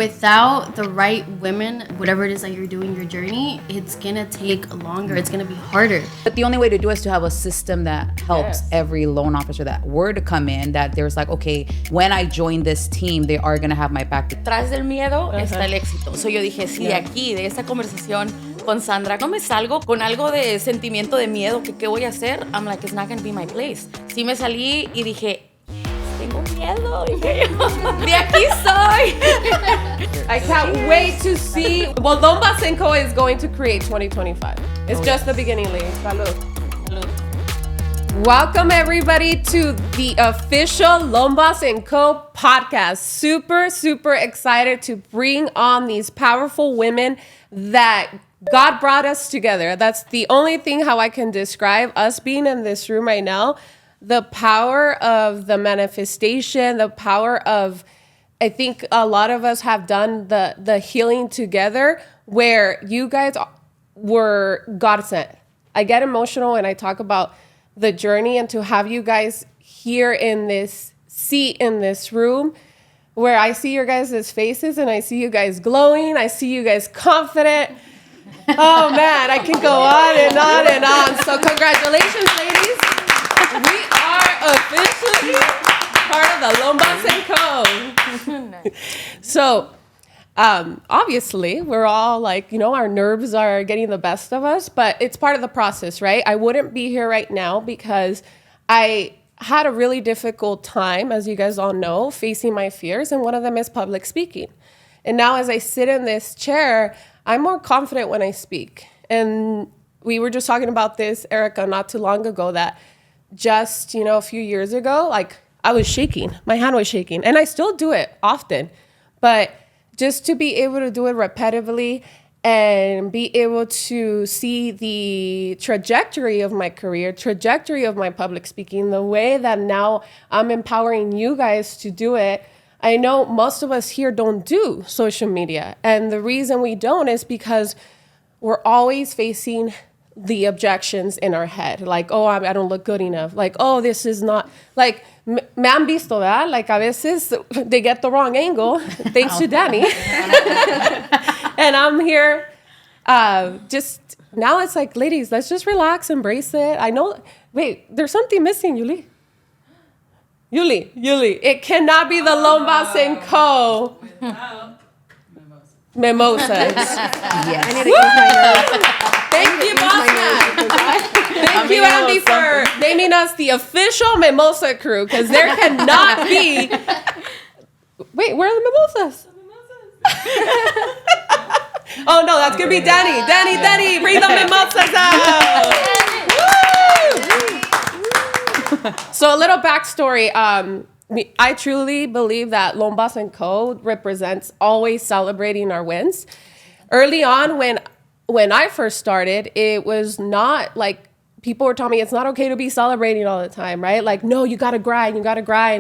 without the right women, whatever it is that you're doing, your journey, it's gonna take longer. It's gonna be harder. But the only way to do it is to have a system that helps every loan officer that were to come in, that there's like, okay, when I join this team, they are gonna have my back. Tras del miedo está el éxito. So yo dije, sí, de aquí, de esta conversación con Sandra, no me salgo con algo de sentimiento de miedo, que qué voy a hacer. I'm like, it's not gonna be my place. Sí me salí y dije, tengo miedo. De aquí soy. I can't wait to see what Lombas & Co. is going to create 2025. It's just the beginning, ladies. Salud. Welcome, everybody, to the official Lombas & Co. podcast. Super excited to bring on these powerful women that God brought us together. That's the only thing how I can describe us being in this room right now. The power of the manifestation, the power of, I think a lot of us have done the healing together, where you guys were God sent. I get emotional when I talk about the journey, and to have you guys here in this seat in this room, where I see your guys' faces and I see you guys glowing, I see you guys confident. Oh man, I can go on and on and on. So congratulations, ladies. We are officially part of the Lombas & Co. So, obviously, we're all like, our nerves are getting the best of us, but it's part of the process, right? I wouldn't be here right now because I had a really difficult time, as you guys all know, facing my fears, and one of them is public speaking. And now as I sit in this chair, I'm more confident when I speak. And we were just talking about this, Erika, not too long ago, that just, a few years ago, like I was shaking, my hand was shaking, and I still do it often, but just to be able to do it repetitively and be able to see the trajectory of my career, trajectory of my public speaking, the way that now I'm empowering you guys to do it. I know most of us here don't do social media, and the reason we don't is because we're always facing the objections in our head, like, oh, I don't look good enough, like, oh, this is not, like, me han visto, ¿verdad? Like, a veces they get the wrong angle, thanks to Danny. And I'm here, just, now it's like, ladies, let's just relax, embrace it. I know, wait, there's something missing, Yuli. It cannot be the Lombas & Co. Mimosas. Yes. I need to use my Thank you, Bossman. Thank you, Andy, for naming us the official mimosa crew, because there cannot be. Wait, where are the mimosas? Oh no, that's gonna be Danny. Danny, bring the mimosas out. So a little backstory. I truly believe that Lombas & Co. represents always celebrating our wins. Early on, when I first started, it was not like, people were telling me it's not okay to be celebrating all the time, right? Like, no, you gotta grind.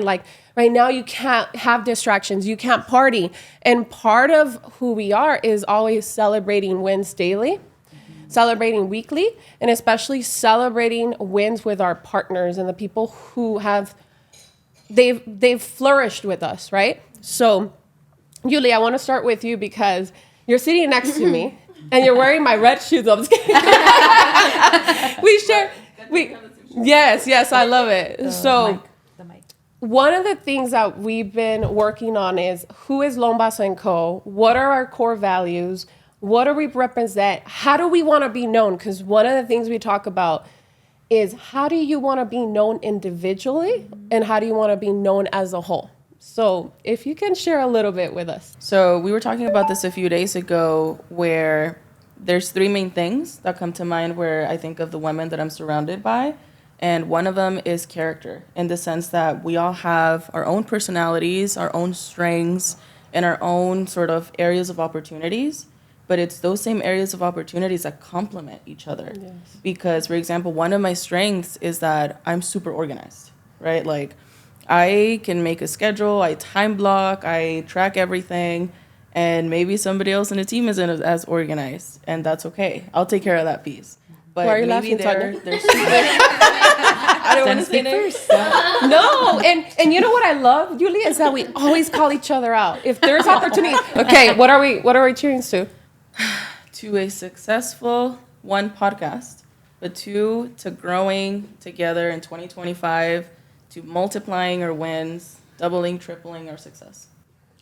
Like, right now you can't have distractions, you can't party. And part of who we are is always celebrating wins daily, celebrating weekly, and especially celebrating wins with our partners and the people who have, they've flourished with us, right? So, Yuli, I want to start with you because you're sitting next to me and you're wearing my red shoes. I'm just kidding. Yes, I love it. So, one of the things that we've been working on is, who is Lombas & Co.? What are our core values? What do we represent? How do we want to be known? Because one of the things we talk about is, how do you want to be known individually, and how do you want to be known as a whole? So if you can share a little bit with us. So we were talking about this a few days ago, where there's three main things that come to mind where I think of the women that I'm surrounded by. And one of them is character, in the sense that we all have our own personalities, our own strengths, and our own sort of areas of opportunities. But it's those same areas of opportunities that complement each other. Yes. Because, for example, one of my strengths is that I'm super organized, right? Like, I can make a schedule, I time block, I track everything, and maybe somebody else in the team isn't as organized, and that's okay. I'll take care of that piece. But why are you maybe laughing, Tanya? they're super. I don't want to say first. No, and you know what I love, Yuli, is that we always call each other out. If there's opportunity. Okay, what are we cheering to? To a successful, 1, podcast, but 2, to growing together in 2025, to multiplying our wins, doubling, tripling our success.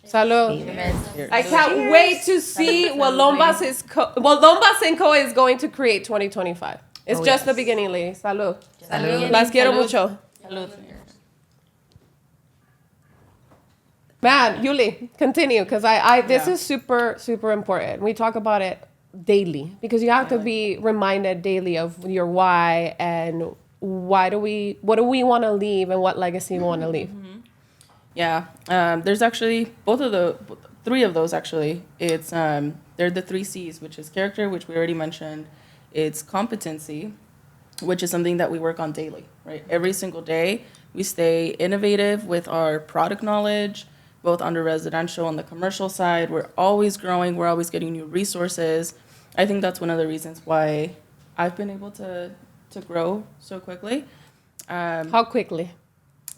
Salud. I can't wait to see what Lombas & Co. is going to create 2025. It's just the beginning, ladies. Salud. Salud. Las quiero mucho. Salud. Man, Yuli, continue, because this is super, super important. We talk about it daily because you have to be reminded daily of your why and what do we want to leave and what legacy we want to leave. Yeah, there's actually 3 of those actually. It's they're the 3 C's, which is character, which we already mentioned. It's competency, which is something that we work on daily, right? Every single day, we stay innovative with our product knowledge, both on the residential and the commercial side. We're always growing. We're always getting new resources. I think that's one of the reasons why I've been able to grow so quickly. How quickly?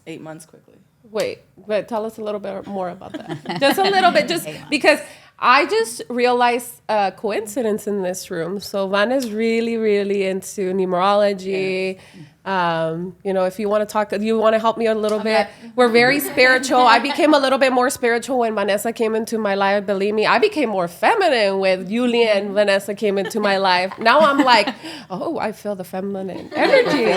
8 months quickly. Wait, but tell us a little bit more about that. Just a little bit, just because I just realized a coincidence in this room. So Van is really, really into numerology. If you want to talk, you want to help me a little bit. We're very spiritual. I became a little bit more spiritual when Vanessa came into my life. Believe me, I became more feminine with Yuli and Vanessa came into my life. Now I'm like, oh, I feel the feminine energy.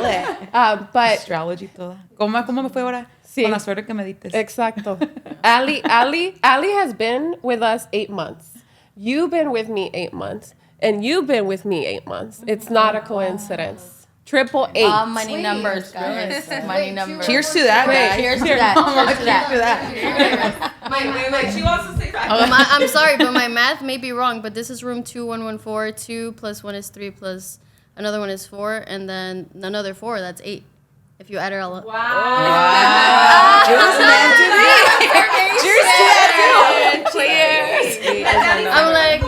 But Astrology toda. ¿Cómo me fue ahora? Sí. Con la suerte que me dites. Exacto. Aly has been with us 8 months. You've been with me 8 months. And you've been with me 8 months. It's not a coincidence. 888. All money numbers, guys. Money numbers. Cheers to that, guys. Cheers to that. Cheers to that. Wait. She wants to say that. I'm sorry, but my math may be wrong, but this is room 2114. 2 plus 1 is 3 plus another 1 is 4, and then another 4, that's 8. If you add it all up. Wow. It was meant to be. Cheers to that, too. Cheers. I'm like,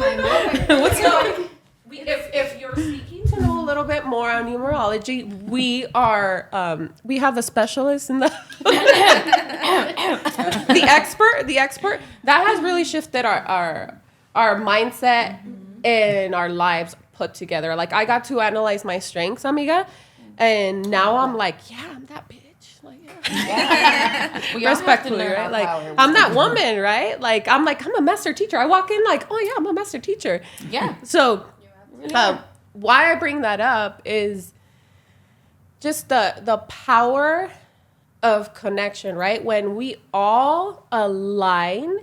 What's going? If you're seeking to know a little bit more on numerology, we have a specialist in the the expert that has really shifted our mindset and our lives put together. Like I got to analyze my strengths, amiga, and now I'm like, yeah, I'm that bitch. Like, yeah. Respectfully, right? Like I'm that woman, right? Like I'm a master teacher. I walk in like, oh yeah, I'm a master teacher. Yeah. So why I bring that up is just the power of connection, right? When we all align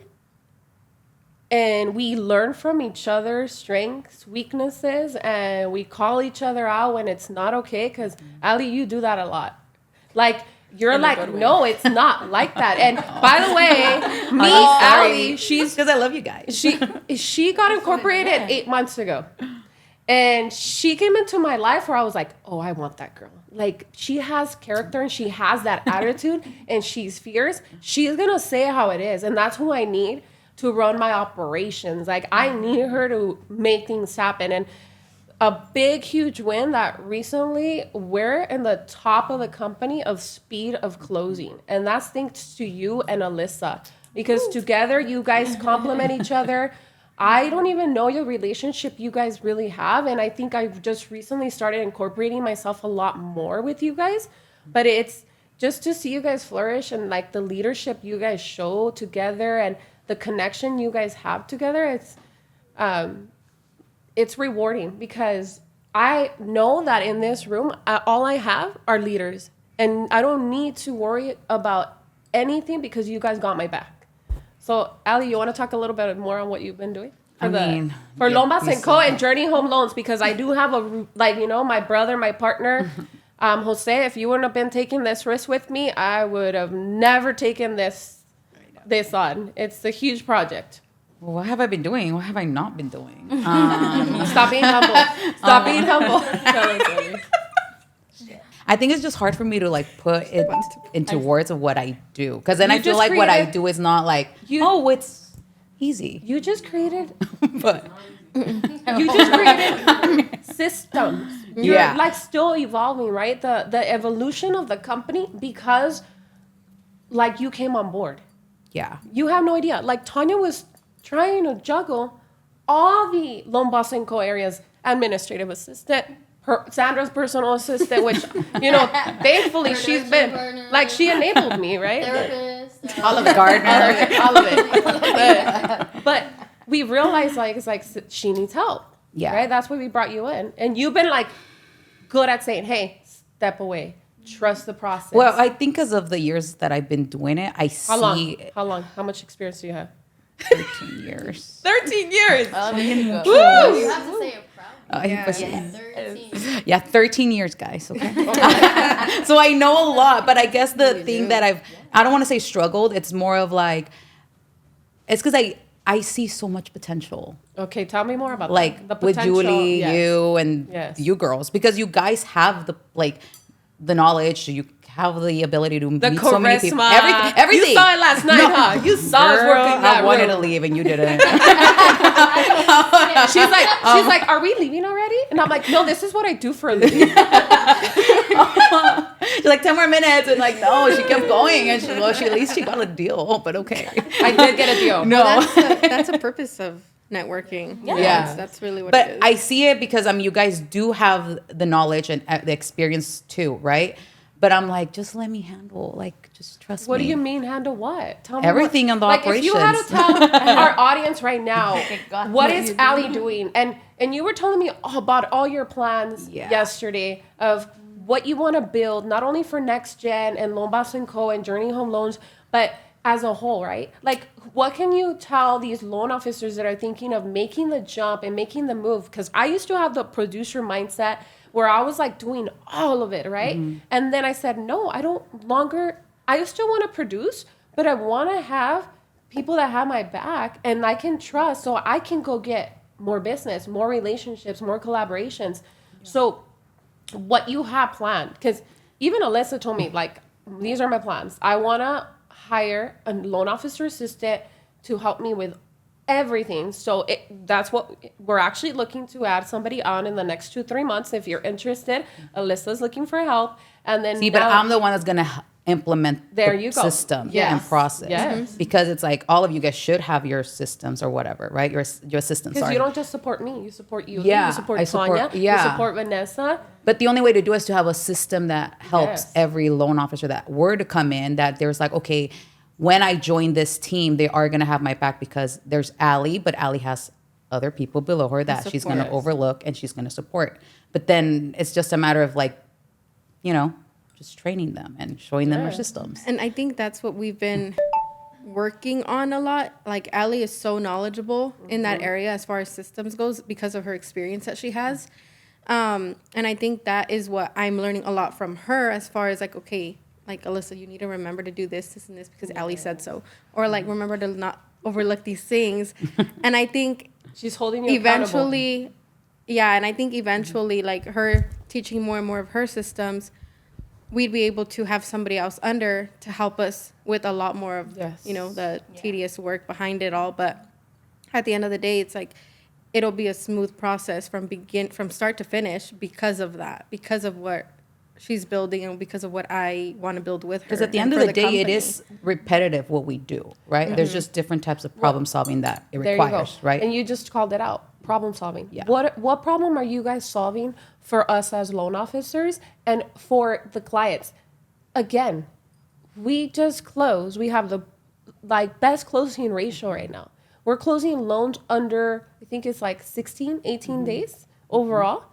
and we learn from each other's strengths, weaknesses, and we call each other out when it's not okay. Because Aly, you do that a lot. Like you're like, no, it's not like that. And by the way, me, Aly, she's because I love you guys. She got incorporated 8 months ago. And she came into my life where I was like, oh, I want that girl. Like, she has character and she has that attitude and she's fierce. She's going to say how it is. And that's who I need to run my operations. Like, I need her to make things happen. And a big, huge win that recently we're in the top of the company of speed of closing. And that's thanks to you and Alyssa. Because together, you guys complement each other. I don't even know your relationship you guys really have. And I think I've just recently started incorporating myself a lot more with you guys. But it's just to see you guys flourish and like the leadership you guys show together and the connection you guys have together. It's rewarding because I know that in this room, all I have are leaders. And I don't need to worry about anything because you guys got my back. So, Aly, you want to talk a little bit more on what you've been doing? For Lombas & Co. and Journey Home Loans, because I do have my brother, my partner, Jose, if you wouldn't have been taking this risk with me, I would have never taken this on. It's a huge project. Well, what have I been doing? What have I not been doing? Stop being humble. Stop being humble. I think it's just hard for me to like put it into words of what I do. Because then I feel like what I do is not like, it's easy. You just created But systems. You're Yeah. like still evolving, right? The evolution of the company, because like you came on board. Yeah. You have no idea. Like Tania was trying to juggle all the Lombas and Co areas, administrative assistant, Sandra's personal assistant, which, you know, thankfully she's been, like, she enabled me, right? Therapist. All of it. Gardener. All of it. But we realized, like, it's like she needs help. Yeah. Right? That's why we brought you in. And you've been, like, good at saying, hey, step away. Trust the process. Well, I think because of the years that I've been doing it, I How long? see How long? How much experience do you have? 13 years. 13 years. You have to say it proud. Yeah. 13. Yeah, 13 years, guys. Okay. So I know a lot, but I guess the thing that I don't want to say struggled. It's more of like, it's because I see so much potential. Okay, tell me more about Like that. The with potential, Julie, yes. you, and Yes. you girls, because you guys have the knowledge. You have the ability to The meet so many people. charisma. Everything. You saw it last night, huh? You saw us Girl, working that I wanted room. to leave and you didn't. She's like, are we leaving already? And I'm like, no, this is what I do for a living. She's like 10 more minutes, and like no, she kept going, and she at least she got a deal. But okay, I did get a deal. no. That's a purpose of networking. Yeah. That's really what But it is. I see it because you guys do have the knowledge and the experience too, right? But I'm like, just let me handle, like, just trust me. What do you mean handle what? Tell me Everything what. on the like, If you had to operations. tell our audience right now, what is Aly doing? And you were telling me about all your plans yesterday of what you want to build, not only for Next Gen and Lombas & Co. and Journey Home Loans, but as a whole, right? Like, what can you tell these loan officers that are thinking of making the jump and making the move? Because I used to have the producer mindset where I was like doing all of it, right? Mm-hmm. And then I said, no, I still want to produce, but I want to have people that have my back and I can trust, so I can go get more business, more relationships, more collaborations. So what you have planned, because even Alyssa told me, like, these are my plans. I want to hire a loan officer assistant to help me with everything. So that's what we're actually looking to add somebody on in the next 2-3 months. If you're interested, Alyssa's looking for help. And then but I'm the one that's gonna implement There the you go. system Yes. and process. Yes. Because it's like all of you guys should have your systems or whatever, right? Your assistants. because Sorry. you don't just support me, you support you. Yeah, You support I support- Tanya. yeah. You support Vanessa. But the only way to do it is to have a system that helps Yes. every loan officer that were to come in, that there's like, okay, when I join this team, they are going to have my back because there's Aly, but Aly has other people below her that she's going to overlook and she's going to support. But then it's just a matter of like, just training them and showing them our systems. And I think that's what we've been working on a lot. Like Aly is so knowledgeable in that area as far as systems goes because of her experience that she has. And I think that is what I'm learning a lot from her as far as like, okay, like Alyssa, you need to remember to do this and this because Aly said so. Or like, remember to not overlook these things. And I think She's holding you eventually, and I think eventually like her teaching more and more of her systems, we'd be able to have somebody else under to help us with a lot more of, the tedious work behind it all. But at the end of the day, it's like, it'll be a smooth process from start to finish because of that, because of what she's building and because of what I want to build with her. Because at the end of the day, it is repetitive what we do, right? Mm-hmm. There's just different types of problem solving that it requires, right? And you just called it out, problem solving. Yeah. What problem are you guys solving for us as loan officers and for the clients? Again, we just closed. We have the best closing ratio right now. We're closing loans under, I think it's like 16, 18 days overall.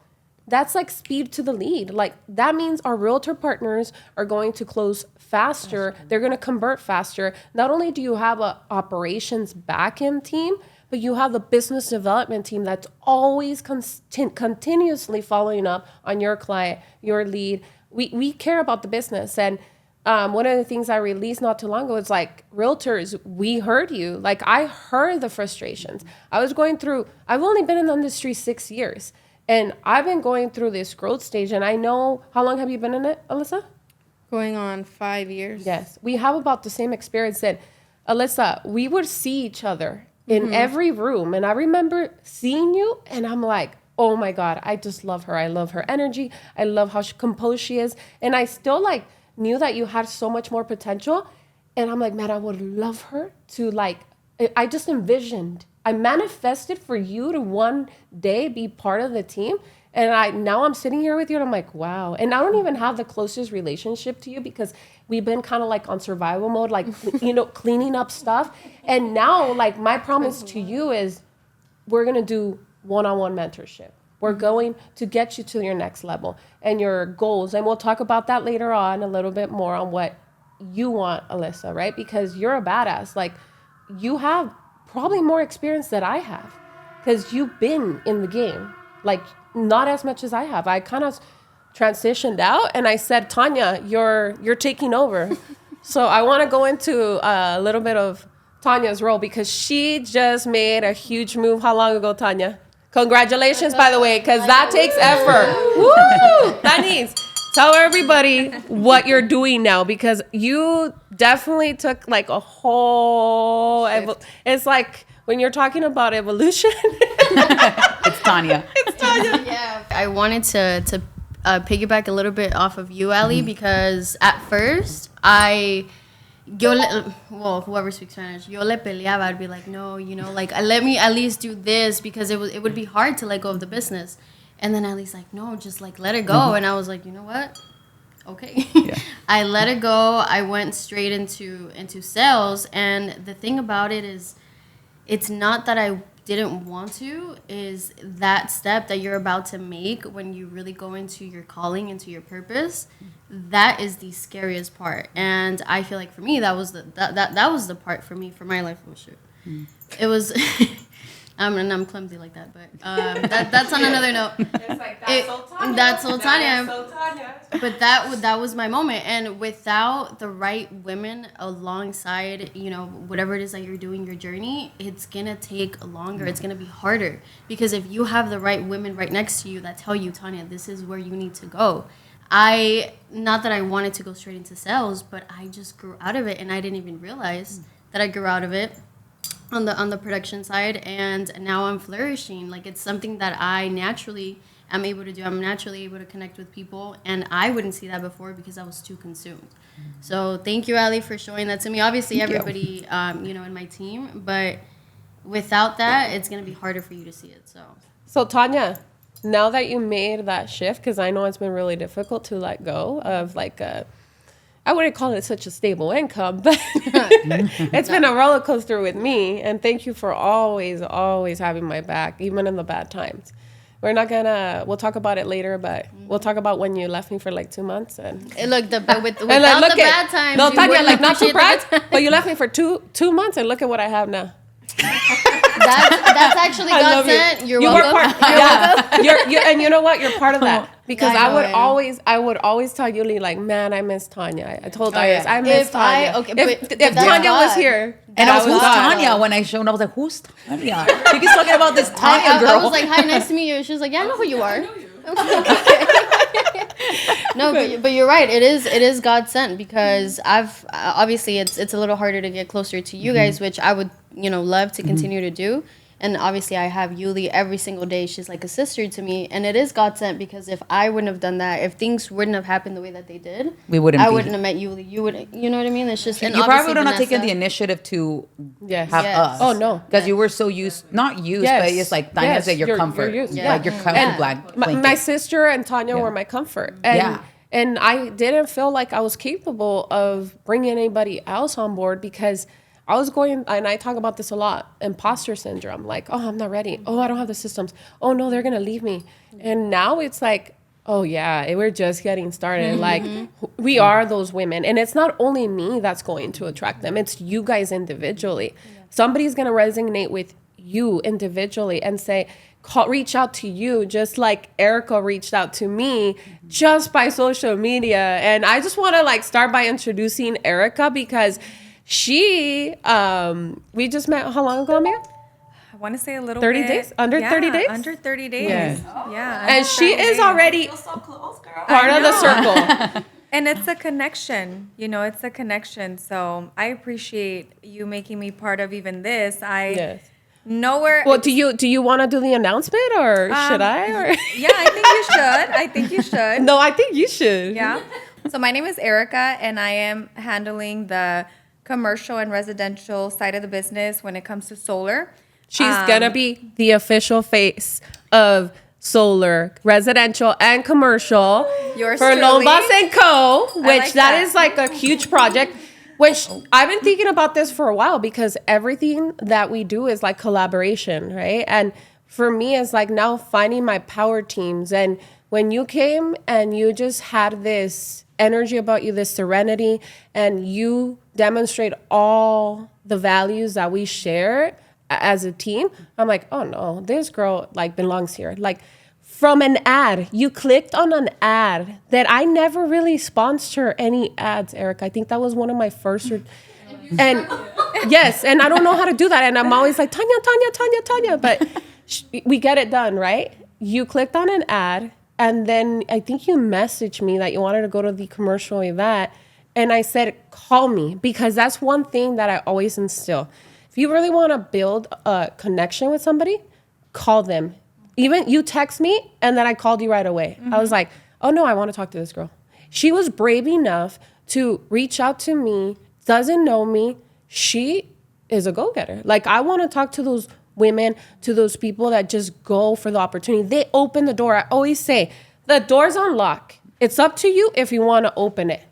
That's like speed to the lead. Like that means our realtor partners are going to close faster. They're going to convert faster. Not only do you have a operations back-end team, but you have the business development team that's always continuously following up on your client, your lead. We care about the business. And one of the things I released not too long ago is like, realtors, we heard you. Like I heard the frustrations. I've only been in the industry 6 years. And I've been going through this growth stage, and I know, how long have you been in it, Alyssa? Going on 5 years. Yes. We have about the same experience. And Alyssa, we would see each other in every room. And I remember seeing you, and I'm like, oh my God, I just love her. I love her energy. I love how composed she is. And I still like knew that you had so much more potential. And I'm like, man, I would love her to like, I just envisioned, I manifested for you to one day be part of the team. And now I'm sitting here with you and I'm like, wow. And I don't even have the closest relationship to you because we've been kind of like on survival mode, like, cleaning up stuff. And now like my promise to you is we're going to do one-on-one mentorship. We're going to get you to your next level and your goals. And we'll talk about that later on a little bit more on what you want, Alyssa, right? Because you're a badass. Like you have probably more experience than I have because you've been in the game. Like not as much as I have. I kind of transitioned out and I said, Tania, you're taking over. So I want to go into a little bit of Tania's role because she just made a huge move. How long ago, Tania? Congratulations, by the way, because that takes effort. Woo! That needs. Tell everybody what you're doing now because you definitely took like a whole. It's like when you're talking about evolution. It's Tania. Yeah, I wanted to piggyback a little bit off of you, Aly, because at first whoever speaks Spanish, yo le peleaba. I'd be like, no, like let me at least do this because it would be hard to let go of the business. And then Aly's like, no, just like let it go. And I was like, you know what? Okay. Yeah. I let it go. I went straight into sales. And the thing about it is, it's not that I didn't want to, is that step that you're about to make when you really go into your calling, into your purpose. That is the scariest part. And I feel like for me, that was the part for me, for my life. Oh shit. It was and I'm clumsy like that, but that's on another note. It's like, that's so Tania. But that was my moment, and without the right women alongside, whatever it is that you're doing, your journey, it's gonna take longer. It's gonna be harder because if you have the right women right next to you that tell you, Tania, this is where you need to go. Not that I wanted to go straight into sales, but I just grew out of it, and I didn't even realize that I grew out of it on the production side, and now I'm flourishing. Like it's something that I naturally am able to do. I'm naturally able to connect with people, and I wouldn't see that before because I was too consumed. So thank you, Aly, for showing that to me. Obviously, everybody, in my team, but without that, it's gonna be harder for you to see it. So Tania, now that you made that shift, because I know it's been really difficult to let go of like I wouldn't call it such a stable income, but it's been a roller coaster with me. And thank you for always, always having my back, even in the bad times. We'll talk about it later, but we'll talk about when you left me for like 2 months. And look, without the bad times. No, Tania, like not to brag, but you left me for two months, and look at what I have now. That's actually God sent. You're welcome. And you know what? You're part of that. Because I would always tell Yuli, like, man, I miss Tania. I told Iris, I miss Tania. If Tania was here, and I was who's Tania when I showed up, I was like, who's Tania? She keeps talking about this Tania girl. I was like, hi, nice to meet you. She was like, yeah, I know who you are. No, but you're right. It is God sent because obviously it's a little harder to get closer to you guys, which I would love to continue to do. And obviously I have Yuli every single day. She's like a sister to me, and it is God sent because if I wouldn't have done that, if things wouldn't have happened the way that they did, I wouldn't have met Yuli. You wouldn't, you know what I mean? It's just, and you probably would not have taken the initiative to have us. Oh no, because you were so but it's like Tania's your comfort. Like your comfort blanket. My sister and Tania were my comfort. And I didn't feel like I was capable of bringing anybody else on board because I was going, and I talk about this a lot, imposter syndrome. Like, oh, I'm not ready. Oh, I don't have the systems. Oh, no, they're going to leave me. And now it's like, oh, yeah, we're just getting started. Like, we are those women. And it's not only me that's going to attract them. It's you guys individually. Somebody's going to resonate with you individually and say, reach out to you, just like Erika reached out to me just by social media. And I just want to start by introducing Erika because she, we just met how long ago, Amir? I want to say a little 30 bit. days? Under 30 days? Under 30 days. Yeah. And she is already so close, girl. part of the circle. And it's a connection, it's a connection. So I appreciate you making me part of even this. nowhere. Well, do you want to do the announcement or should I? Or? Yeah, I think you should. I think you should. No, I think you should. Yeah. So my name is Erika, and I am handling the commercial and residential side of the business when it comes to solar. She's gonna be the official face of solar, residential, and commercial Yours for truly. Lombas and Co. Which like that that. is like a huge project. Which I've been thinking about this for a while because everything that we do is like collaboration, right? And for me, it's like now finding my power teams. And when you came and you just had this energy about you, this serenity, and you demonstrate all the values that we share as a team, I'm like, oh no, this girl like belongs here. Like from an ad, you clicked on an ad that I never really sponsored any ads, Eric. I think that was one of my first. And yes, and I don't know how to do that. And I'm always like, Tanya. But we get it done, right? You clicked on an ad, and then I think you messaged me that you wanted to go to the commercial event. And I said, call me, because that's one thing that I always instill. If you really want to build a connection with somebody, call them. Even you text me, and then I called you right away. I was like, oh no, I want to talk to this girl. She was brave enough to reach out to me, doesn't know me. She is a go-getter. Like, I want to talk to those women, to those people that just go for the opportunity. They open the door. I always say, the door's unlocked. It's up to you if you want to open it.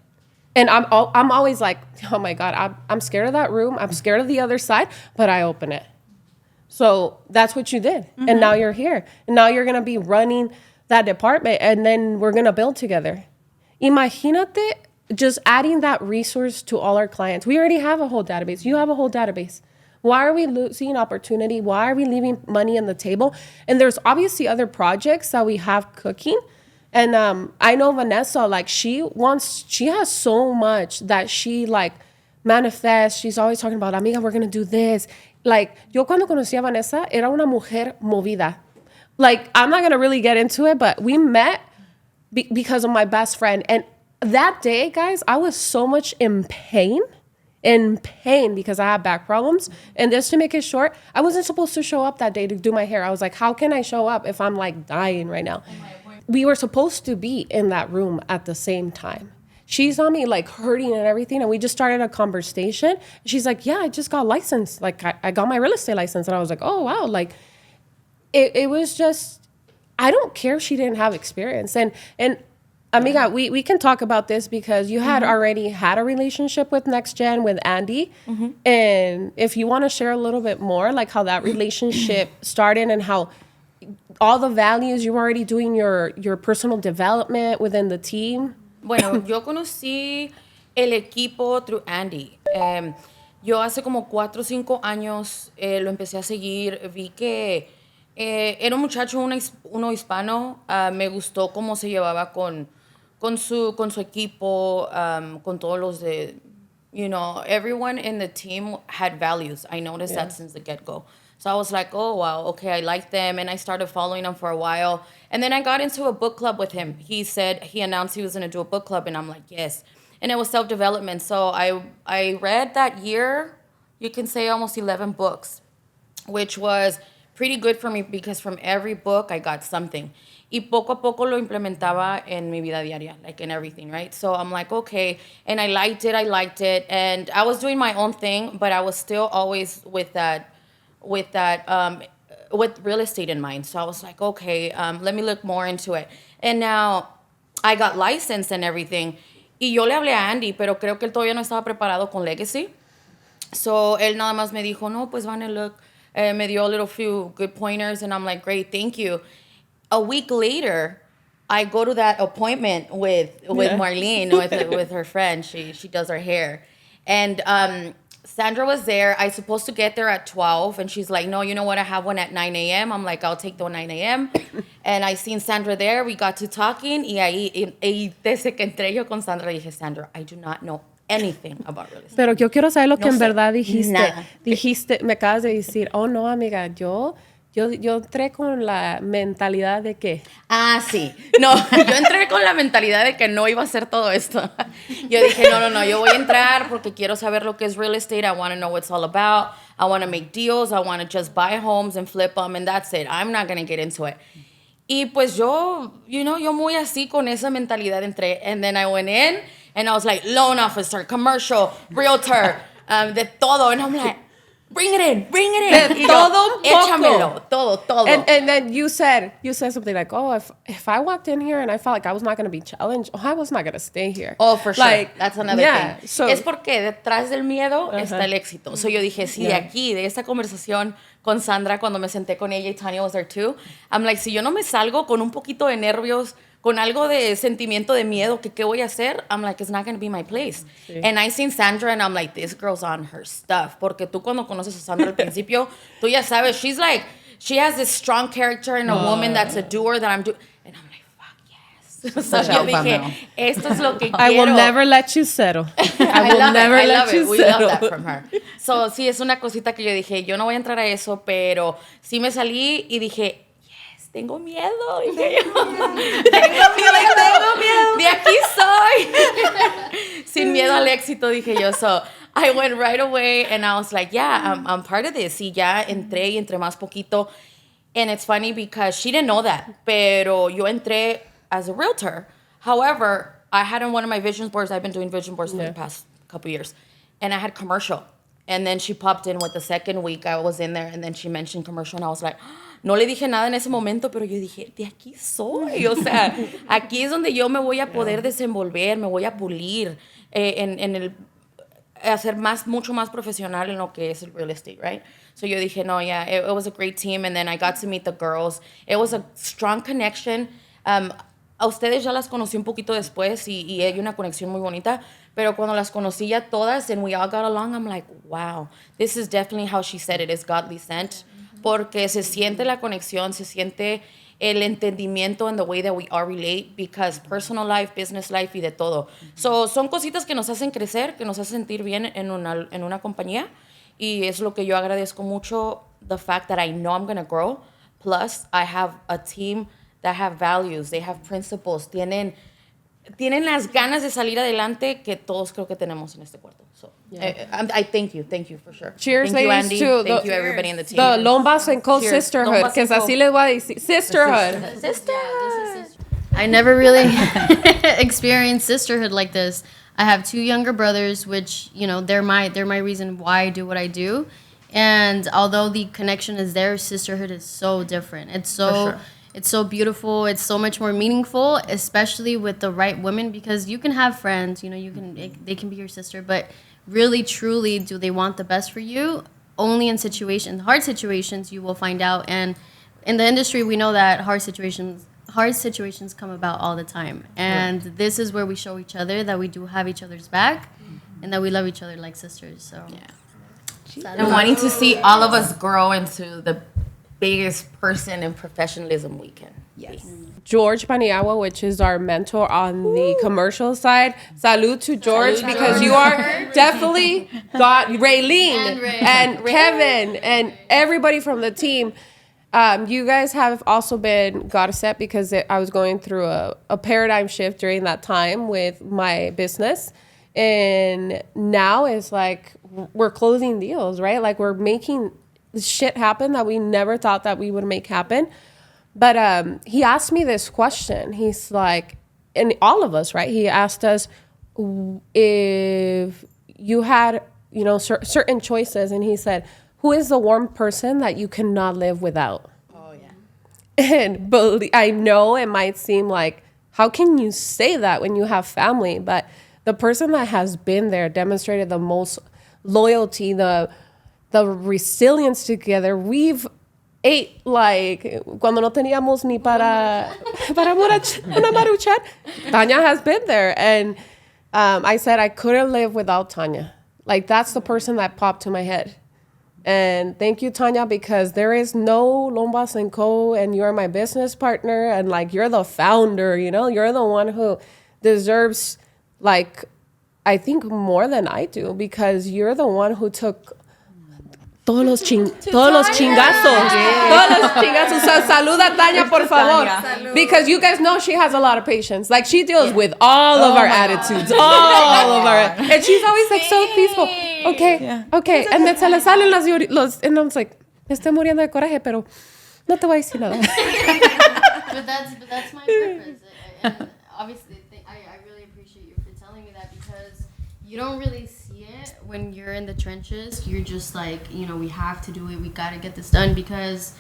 And I'm always like, oh my God, I'm scared of that room. I'm scared of the other side, but I open it. So that's what you did. Mm-hmm. And now you're here. And now you're going to be running that department, and then we're going to build together. Imagínate just adding that resource to all our clients. We already have a whole database. You have a whole database. Why are we losing opportunity? Why are we leaving money on the table? And there's obviously other projects that we have cooking. And I know Vanessa, like she has so much that she like manifests. She's always talking about, amiga, we're going to do this. Like, yo cuando conocí a Vanessa, era una mujer movida. Like, I'm not going to really get into it, but we met because of my best friend. And that day, guys, I was so much in pain because I had back problems. And just to make it short, I wasn't supposed to show up that day to do my hair. I was like, how can I show up if I'm like dying right now? We were supposed to be in that room at the same time. She saw me like hurting and everything, and we just started a conversation. She's like, yeah, I just got licensed. Like, I got my real estate license. And I was like, oh, wow. Like, it was just, I don't care if she didn't have experience. And amiga, we can talk about this because you had already had a relationship with Next Gen with Andy. Mm-hmm. And if you want to share a little bit more, like how that relationship started and how all the values you were already doing your personal development within the team. Bueno, yo conocí el equipo through Andy. Yo hace como 4 o 5 años lo empecé a seguir. Vi que era un muchacho, uno hispano. Me gustó cómo se llevaba con su equipo, con todos los de, you know, everyone in the team had values. I noticed that since the get-go. So I was like, oh, wow, okay, I like them. And I started following them for a while. And then I got into a book club with him. He announced he was going to do a book club. And I'm like, yes. And it was self-development. So I read that year, you can say almost 11 books, which was pretty good for me because from every book I got something. Y poco a poco lo implementaba en mi vida diaria, like in everything, right? So I'm like, okay. And I liked it. And I was doing my own thing, but I was still always with real estate in mind. So I was like, okay, let me look more into it. And now I got licensed and everything. Y yo le hablé a Andy, pero creo que él todavía no estaba preparado con Legacy. So él nada más me dijo, no, pues Vane, look. Me dio a little few good pointers. And I'm like, great, thank you. A week later, I go to that appointment with Marlene, with her friend. She does her hair. And Sandra was there. I was supposed to get there at 12. And she's like, no, you know what? I have one at 9 a.m. I'm like, I'll take the 9 a.m. And I seen Sandra there. We got to talking. Y ahí, desde que entré yo con Sandra, dije, Sandra, I do not know anything about real estate. Pero yo quiero saber lo que No en sé verdad dijiste. nada. Dijiste, me acabas de decir, oh, no, amiga, yo Yo entré con la mentalidad de que... Ah, sí. No, yo entré con la mentalidad de que no iba a hacer todo esto. Yo dije, no, yo voy a entrar porque quiero saber lo que es real estate. I want to know what it's all about. I want to make deals. I want to just buy homes and flip them and that's it. I'm not going to get into it. Y pues yo muy así con esa mentalidad entré. And then I went in and I was like, loan officer, commercial, realtor, de todo. And I'm like, bring it in. De todo un poco. Échamelo, todo. And then you said something like, oh, if I walked in here and I felt like I was not going to be challenged, I was not going to stay here. Oh, for sure. Like, that's another thing. So, es porque detrás del miedo está el éxito. So yo dije, sí, de aquí, de esta conversación con Sandra, cuando me senté con ella y Tania was there too, I'm like, si yo no me salgo con un poquito de nervios, con algo de sentimiento de miedo, que qué voy a hacer, I'm like, it's not going to be my place. Sí. And I seen Sandra and I'm like, this girl's on her stuff. Porque tú cuando conoces a Sandra al principio, tú ya sabes, she's like, she has this strong character and a woman that's a doer that I'm doing. And I'm like, fuck yes. So yo dije, esto es lo que quiero. I will never let you settle. I will never let you settle. We love that from her. So sí, es una cosita que yo dije, yo no voy a entrar a eso, pero sí me salí y dije, tengo miedo. Dije yo. Tengo miedo. De aquí soy. Sin miedo al éxito, dije yo. So I went right away and I was like, yeah, I'm part of this. Y ya entré y entré más poquito. And it's funny because she didn't know that. Pero yo entré as a realtor. However, I had on one of my vision boards, I've been doing vision boards for the past couple years. And I had commercial. And then she popped in with the second week I was in there. And then she mentioned commercial. And I was like, no le dije nada en ese momento, pero yo dije, de aquí soy. O sea, aquí es donde yo me voy a poder desenvolver, me voy a pulir en el hacer mucho más profesional en lo que es el real estate, right? So yo dije, no, yeah, it was a great team. And then I got to meet the girls. It was a strong connection. A ustedes ya las conocí un poquito después y hay una conexión muy bonita, pero cuando las conocí ya todas and we all got along, I'm like, wow, this is definitely how she said it is godly sent. Porque se siente la conexión, se siente el entendimiento and the way that we all relate, because personal life, business life y de todo. So, son cositas que nos hacen crecer, que nos hacen sentir bien en una compañía, y es lo que yo agradezco mucho, the fact that I know I'm going to grow, plus I have a team that have values, they have principles, tienen las ganas de salir adelante que todos creo que tenemos en este cuarto. So, I thank you for sure. Cheers, thank you, ladies, Andy. to Thank you, everybody in the team. The Lombas and Co. Sisterhood, que así les voy a decir. Sisterhood. I never really experienced sisterhood like this. I have two younger brothers, which, you know, they're my reason why I do what I do. And although the connection is there, sisterhood is so different. It's so beautiful. It's so much more meaningful, especially with the right women, because you can have friends, you know, they can be your sister, but really, truly, do they want the best for you? Only in hard situations, you will find out. And in the industry, we know that hard situations come about all the time. And this is where we show each other that we do have each other's back and that we love each other like sisters. So, and wanting to see all of us grow into the biggest person in professionalism we can. Yes. George Paniagua, which is our mentor on the commercial side. Salute to George, because you are definitely got Raylene and Kevin and everybody from the team. You guys have also been goddess because I was going through a paradigm shift during that time with my business. And now it's like we're closing deals, right? Like we're making shit happen that we never thought that we would make happen. But he asked me this question. He's like, and all of us, right? He asked us if you had, you know, certain choices. And he said, who is the one person that you cannot live without? Oh, yeah. And I know it might seem like, how can you say that when you have family? But the person that has been there, demonstrated the most loyalty, the resilience together. We've ate like cuando no teníamos ni para una maruchan. Tania has been there, and I said I couldn't live without Tania. Like that's the person that popped to my head. And thank you, Tania, because there is no Lombas & Co. and you're my business partner, and like you're the founder. You know, you're the one who deserves, like, I think more than I do, because you're the one who took todos los chingazos. Todos los chingazos. So, saluda Tania, por favor. Salud. Because you guys know she has a lot of patience. Like, she deals with all of our attitudes. All of our... And she's always like so peaceful. Okay. And then se le salen los... And I'm like, me estoy muriendo de coraje, pero no te voy a decir nada. But that's my purpose. And obviously, I really appreciate you for telling me that, because you don't really see it when you're in the trenches. You're just like, we have to do it. We got to get this done, because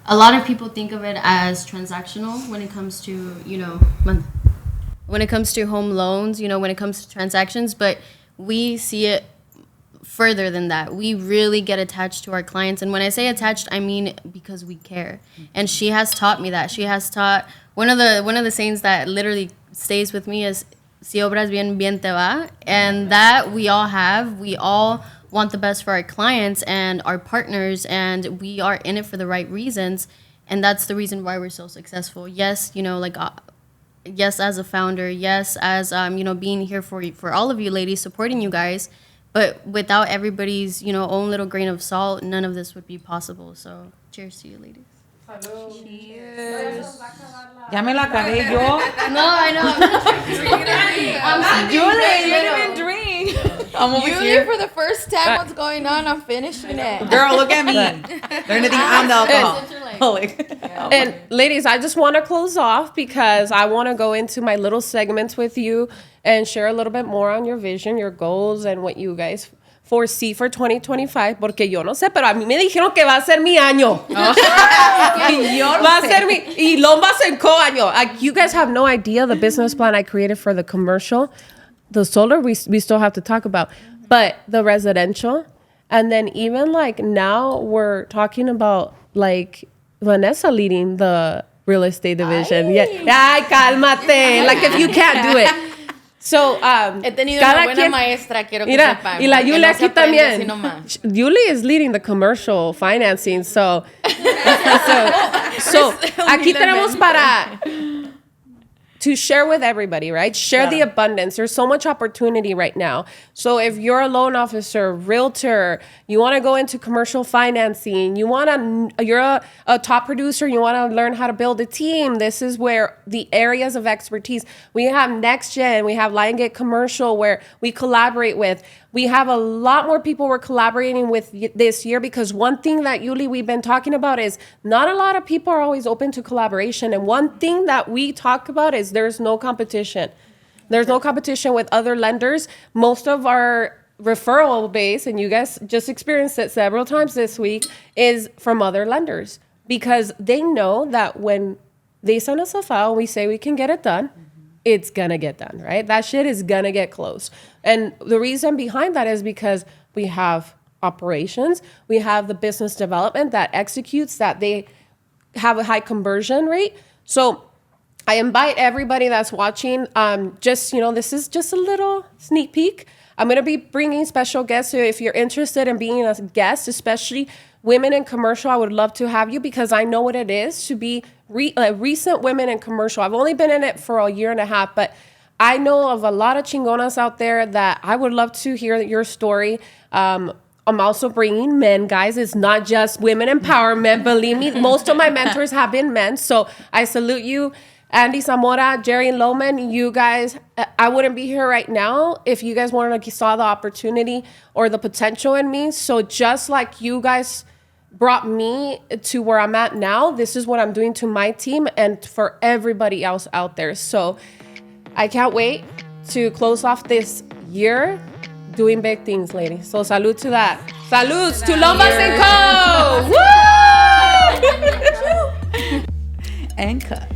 a lot of people think of it as transactional when it comes to, when it comes to home loans, when it comes to transactions. But we see it further than that. We really get attached to our clients. And when I say attached, I mean because we care. And she has taught me that. She has taught, one of the sayings that literally stays with me is, si obras bien, bien te va. And that we all have. We all want the best for our clients and our partners, and we are in it for the right reasons. And that's the reason why we're so successful. Yes, yes, as a founder, yes, as, being here for all of you ladies, supporting you guys. But without everybody's, own little grain of salt, none of this would be possible. So, cheers to you, ladies. Cheers. Ya me la acabé yo. No, I know. Julie, you didn't even drink. I'm over here. For the first time, what's going on? I'm finishing it. Girl, look at me. They're anything I'm the alcoholic. And ladies, I just want to close off because I want to go into my little segments with you and share a little bit more on your vision, your goals, and what you guys foresee for 2025. Porque yo no sé, pero a mí me dijeron que va a ser mi año. Va a ser mi, y Lombas en Co año. Like, you guys have no idea the business plan I created for the commercial. The solar, we still have to talk about. But the residential, and then even like now we're talking about like Vanessa leading the real estate division. Ay, cálmate. Like, if you can't do it. So, he tenido una buena maestra, quiero que sepan. Y la Yuli no aquí también. Yuli is leading the commercial financing, so aquí tenemos para to share with everybody, right? Share the abundance. There's so much opportunity right now. So if you're a loan officer, realtor, you want to go into commercial financing, you're a top producer, you want to learn how to build a team, this is where the areas of expertise. We have Next Gen, we have Lion Gate Commercial, where we collaborate with. We have a lot more people we're collaborating with this year, because one thing that, Yuli, we've been talking about is not a lot of people are always open to collaboration. And one thing that we talk about is there's no competition. There's no competition with other lenders. Most of our referral base, and you guys just experienced it several times this week, is from other lenders, because they know that when they send us a file, we say we can get it done. It's gonna get done, right? That shit is gonna get closed. And the reason behind that is because we have operations, we have the business development that executes, that they have a high conversion rate. So I invite everybody that's watching, this is just a little sneak peek. I'm gonna be bringing special guests. So if you're interested in being a guest, especially women in commercial, I would love to have you, because I know what it is to be recent women in commercial. I've only been in it for a year and a half, but I know of a lot of chingonas out there that I would love to hear your story. I'm also bringing men, guys. It's not just women empowerment. Believe me, most of my mentors have been men. So I salute you, Aly Zamora, Jerry Lohman. You guys, I wouldn't be here right now if you guys saw the opportunity or the potential in me. So just like you guys brought me to where I'm at now, this is what I'm doing to my team and for everybody else out there. So I can't wait to close off this year doing big things, ladies. So salute to that. Salutes to Lombas and Co. Woo! And cut.